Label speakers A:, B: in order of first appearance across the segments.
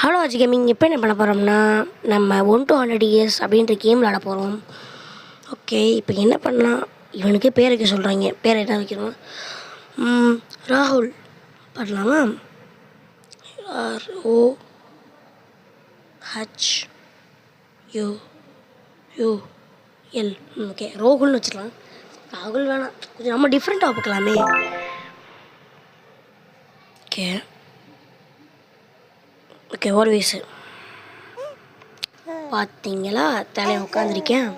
A: Hello அஜி gaming. இப்போ என்ன பண்ண போகிறோம்னா, நம்ம 1 to 100 years அப்படின்ற கேம் விளாட போகிறோம். ஓகே, இப்போ என்ன பண்ணலாம்? இவனுக்கே பேர் வைக்க சொல்கிறாங்க. பேர் என்ன வைக்கணும்? ராகுல் பண்ணலாமா? ROHUL. ஓகே, ரோகுல்னு வச்சுக்கலாம். ராகுல் வேணாம், கொஞ்சம் நம்ம டிஃப்ரெண்ட்டாக பார்க்கலாமே. ஓகே ஓகே ஒரு வயசு பார்த்தீங்களா, தலையை உட்காந்துருக்கேன்.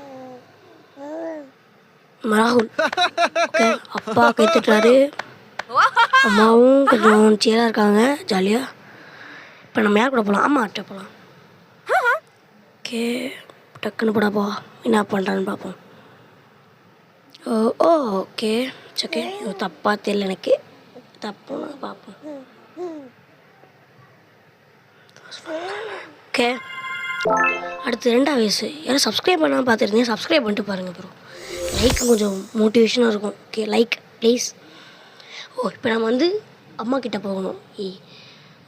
A: ராகுல். ஓகே, அப்பா கைத்துட்டாரு, அம்மாவும் கொஞ்சம் சீராக இருக்காங்க, ஜாலியாக. இப்போ நம்ம யார் கூட போகலாம்? அம்மாட்ட போகலாம். ஓகே, டக்குன்னு போடா போ, என்ன பண்ணுறான்னு பார்ப்போம். ஓகே ஓகே, தப்பாக தெரியல எனக்கு, தப்புன்னு பார்ப்போம். ஓகே, அடுத்து 2ஆம் வயசு. யாரும் சப்ஸ்கிரைப் பண்ணாமல் பார்த்துருந்தீங்க, சப்ஸ்கிரைப் பண்ணிட்டு பாருங்கள் ப்ரோ. லைக் கொஞ்சம் மோட்டிவேஷனாக இருக்கும். Okay, like please. இப்போ நம்ம அம்மா கிட்டே போகணும்.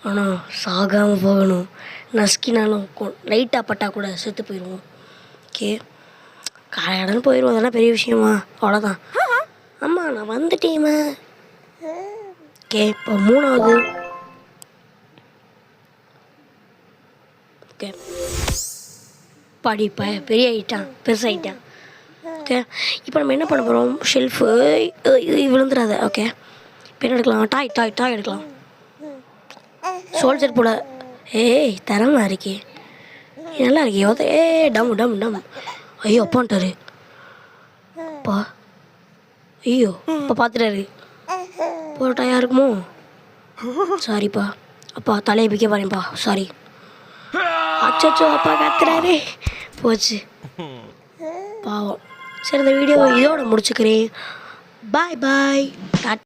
A: ஆனால் சாகாமல் போகணும். நஸ்கினாலும் லைட்டாக பட்டா கூட செத்து போயிடுவோம். ஓகே, கடைன்னு போயிடுவோம். அதெல்லாம் பெரிய விஷயமா? அவ்வளோதான். அம்மா நான் வந்துட்டேம்மா. ஓகே, இப்போ 3ஆவது. ஓகே, படிப்ப பெரிய ஆகிட்டான், பெருசாகிட்டான். ஓகே, இப்போ நம்ம என்ன பண்ண போகிறோம்? ஷெல்ஃபு விழுந்துடாத. ஓகே, இப்போ என்ன எடுக்கலாம்? டாய் எடுக்கலாம். சோல்ஜர் போல. ஏய் தரமா இருக்கே, நல்லா இருக்கே. டம். ஐயோ அப்பான்ட்டாரு. அப்பா, ஐயோ அப்பா பார்த்துட்டாரு. போட்டாயா இருக்குமோ? சாரிப்பா அப்பா, தலையை பிக்க பாருப்பா, சாரி. அச்சோ அப்பா கத்துறாரு, போச்சு பாவம். சரி, இந்த வீடியோ இதோட முடிச்சுக்கிறேன். பாய்.